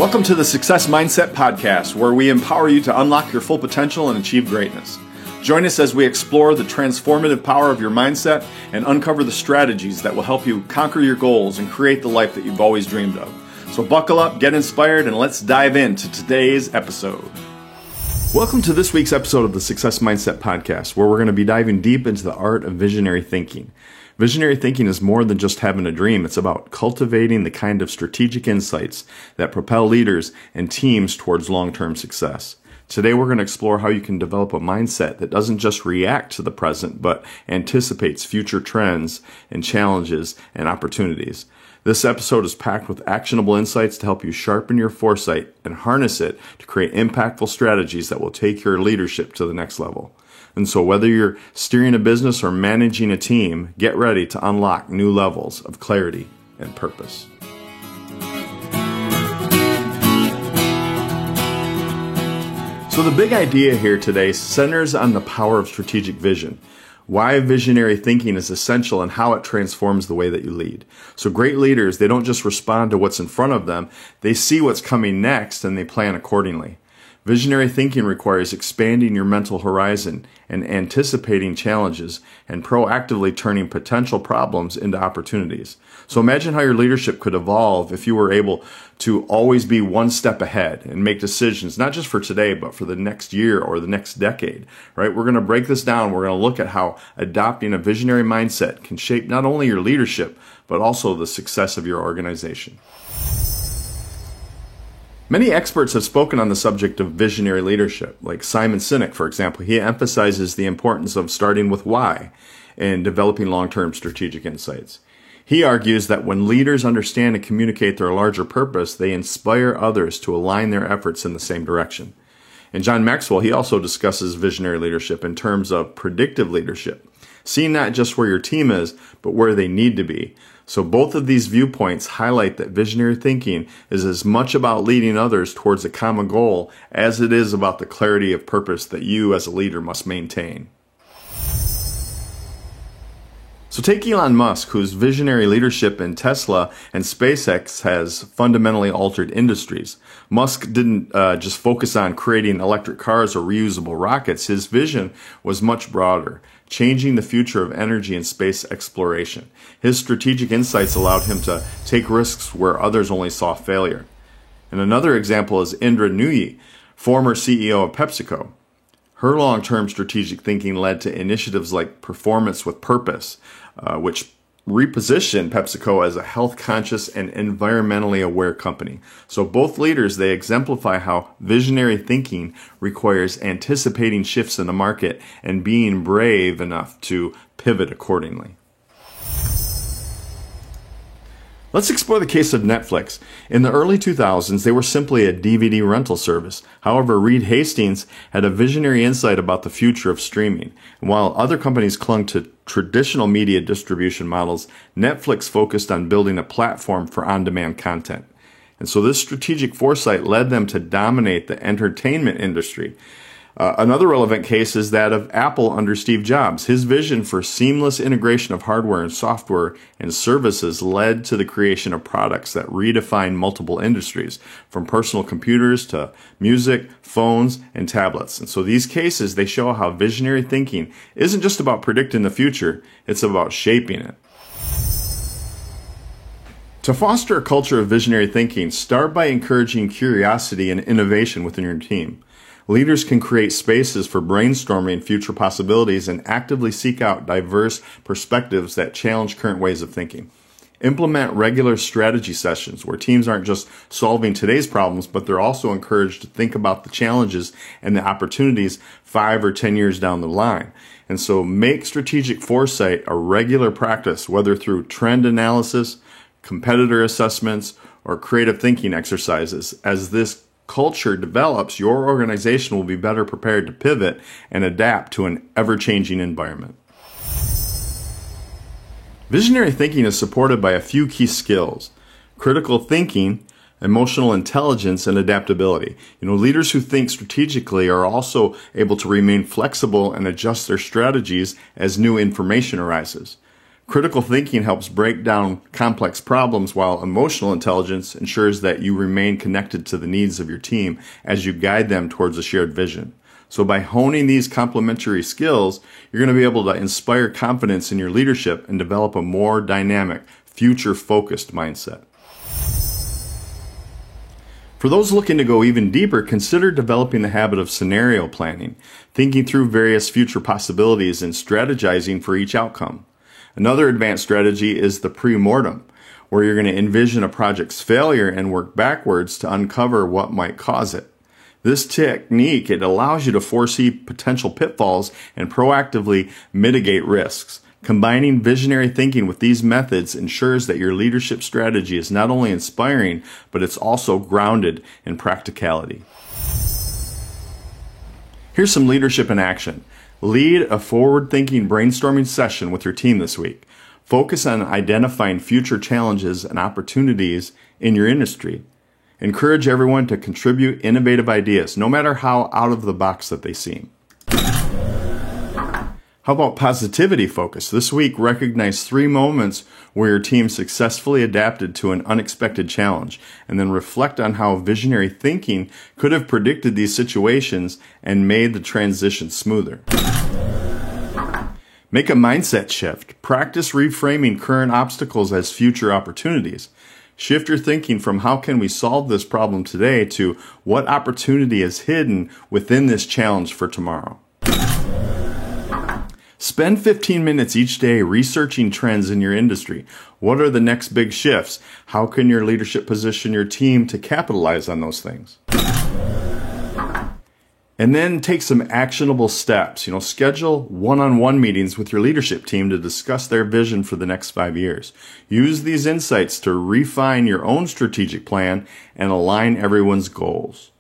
Welcome to the Success Mindset Podcast, where we empower you to unlock your full potential and achieve greatness. Join us as we explore the transformative power of your mindset and uncover the strategies that will help you conquer your goals and create the life that you've always dreamed of. So buckle up, get inspired, and let's dive into today's episode. Welcome to this week's episode of the Success Mindset Podcast, where we're going to be diving deep into the art of visionary thinking. Visionary thinking is more than just having a dream. It's about cultivating the kind of strategic insights that propel leaders and teams towards long-term success. Today, we're going to explore how you can develop a mindset that doesn't just react to the present, but anticipates future trends and challenges and opportunities. This episode is packed with actionable insights to help you sharpen your foresight and harness it to create impactful strategies that will take your leadership to the next level. And so whether you're steering a business or managing a team, get ready to unlock new levels of clarity and purpose. So the big idea here today centers on the power of strategic vision, why visionary thinking is essential and how it transforms the way that you lead. So great leaders, they don't just respond to what's in front of them, they see what's coming next and they plan accordingly. Visionary thinking requires expanding your mental horizon and anticipating challenges and proactively turning potential problems into opportunities. So imagine how your leadership could evolve if you were able to always be one step ahead and make decisions, not just for today, but for the next year or the next decade, right? We're going to break this down. We're going to look at how adopting a visionary mindset can shape not only your leadership, but also the success of your organization. Many experts have spoken on the subject of visionary leadership, like Simon Sinek, for example. He emphasizes the importance of starting with why and developing long-term strategic insights. He argues that when leaders understand and communicate their larger purpose, they inspire others to align their efforts in the same direction. And John Maxwell, he also discusses visionary leadership in terms of predictive leadership, seeing not just where your team is, but where they need to be. So both of these viewpoints highlight that visionary thinking is as much about leading others towards a common goal as it is about the clarity of purpose that you as a leader must maintain. So take Elon Musk, whose visionary leadership in Tesla and SpaceX has fundamentally altered industries. Musk didn't just focus on creating electric cars or reusable rockets. His vision was much broader, changing the future of energy and space exploration. His strategic insights allowed him to take risks where others only saw failure. And another example is Indra Nooyi, former CEO of PepsiCo. Her long-term strategic thinking led to initiatives like Performance with Purpose, which repositioned PepsiCo as a health-conscious and environmentally aware company. So both leaders, they exemplify how visionary thinking requires anticipating shifts in the market and being brave enough to pivot accordingly. Let's explore the case of Netflix. In the early 2000s, they were simply a DVD rental service. However, Reed Hastings had a visionary insight about the future of streaming. And while other companies clung to traditional media distribution models, Netflix focused on building a platform for on-demand content. And so this strategic foresight led them to dominate the entertainment industry. Another relevant case is that of Apple under Steve Jobs. His vision for seamless integration of hardware and software and services led to the creation of products that redefine multiple industries, from personal computers to music, phones, and tablets. And so these cases, they show how visionary thinking isn't just about predicting the future, it's about shaping it. To foster a culture of visionary thinking, start by encouraging curiosity and innovation within your team. Leaders can create spaces for brainstorming future possibilities and actively seek out diverse perspectives that challenge current ways of thinking. Implement regular strategy sessions where teams aren't just solving today's problems, but they're also encouraged to think about the challenges and the opportunities 5 or 10 years down the line. And so make strategic foresight a regular practice, whether through trend analysis, competitor assessments, or creative thinking exercises. As this culture develops, your organization will be better prepared to pivot and adapt to an ever-changing environment. Visionary thinking is supported by a few key skills: critical thinking, emotional intelligence, and adaptability. Leaders who think strategically are also able to remain flexible and adjust their strategies as new information arises. Critical thinking helps break down complex problems, while emotional intelligence ensures that you remain connected to the needs of your team as you guide them towards a shared vision. So by honing these complementary skills, you're going to be able to inspire confidence in your leadership and develop a more dynamic, future-focused mindset. For those looking to go even deeper, consider developing the habit of scenario planning, thinking through various future possibilities and strategizing for each outcome. Another advanced strategy is the pre-mortem, where you're going to envision a project's failure and work backwards to uncover what might cause it. This technique, it allows you to foresee potential pitfalls and proactively mitigate risks. Combining visionary thinking with these methods ensures that your leadership strategy is not only inspiring, but it's also grounded in practicality. Here's some leadership in action. Lead a forward-thinking brainstorming session with your team this week. Focus on identifying future challenges and opportunities in your industry. Encourage everyone to contribute innovative ideas, no matter how out of the box that they seem. How about positivity focus? This week, recognize 3 moments where your team successfully adapted to an unexpected challenge, and then reflect on how visionary thinking could have predicted these situations and made the transition smoother. Make a mindset shift. Practice reframing current obstacles as future opportunities. Shift your thinking from how can we solve this problem today to what opportunity is hidden within this challenge for tomorrow. Spend 15 minutes each day researching trends in your industry. What are the next big shifts? How can your leadership position your team to capitalize on those things? And then take some actionable steps. Schedule one-on-one meetings with your leadership team to discuss their vision for the next 5 years. Use these insights to refine your own strategic plan and align everyone's goals.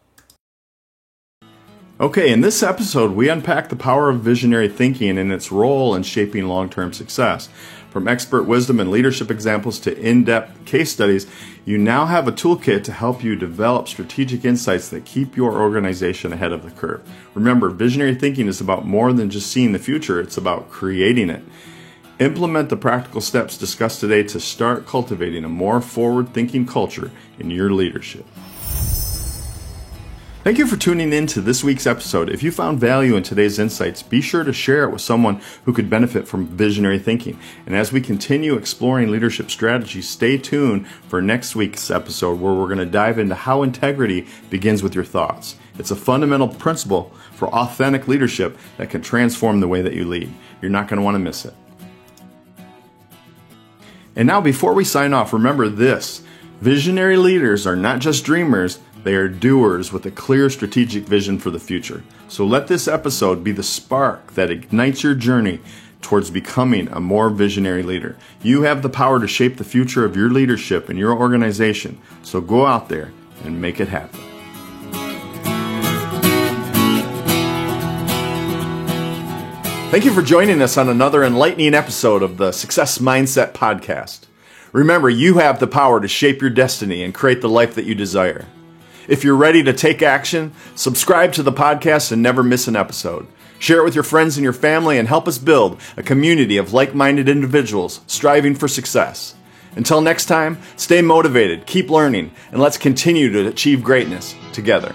Okay, in this episode, we unpack the power of visionary thinking and its role in shaping long-term success. From expert wisdom and leadership examples to in-depth case studies, you now have a toolkit to help you develop strategic insights that keep your organization ahead of the curve. Remember, visionary thinking is about more than just seeing the future, it's about creating it. Implement the practical steps discussed today to start cultivating a more forward-thinking culture in your leadership. Thank you for tuning in to this week's episode. If you found value in today's insights, be sure to share it with someone who could benefit from visionary thinking. And as we continue exploring leadership strategies, stay tuned for next week's episode where we're going to dive into how integrity begins with your thoughts. It's a fundamental principle for authentic leadership that can transform the way that you lead. You're not going to want to miss it. And now, before we sign off, remember this. Visionary leaders are not just dreamers, they are doers with a clear strategic vision for the future. So let this episode be the spark that ignites your journey towards becoming a more visionary leader. You have the power to shape the future of your leadership and your organization. So go out there and make it happen. Thank you for joining us on another enlightening episode of the Success Mindset Podcast. Remember, you have the power to shape your destiny and create the life that you desire. If you're ready to take action, subscribe to the podcast and never miss an episode. Share it with your friends and your family and help us build a community of like-minded individuals striving for success. Until next time, stay motivated, keep learning, and let's continue to achieve greatness together.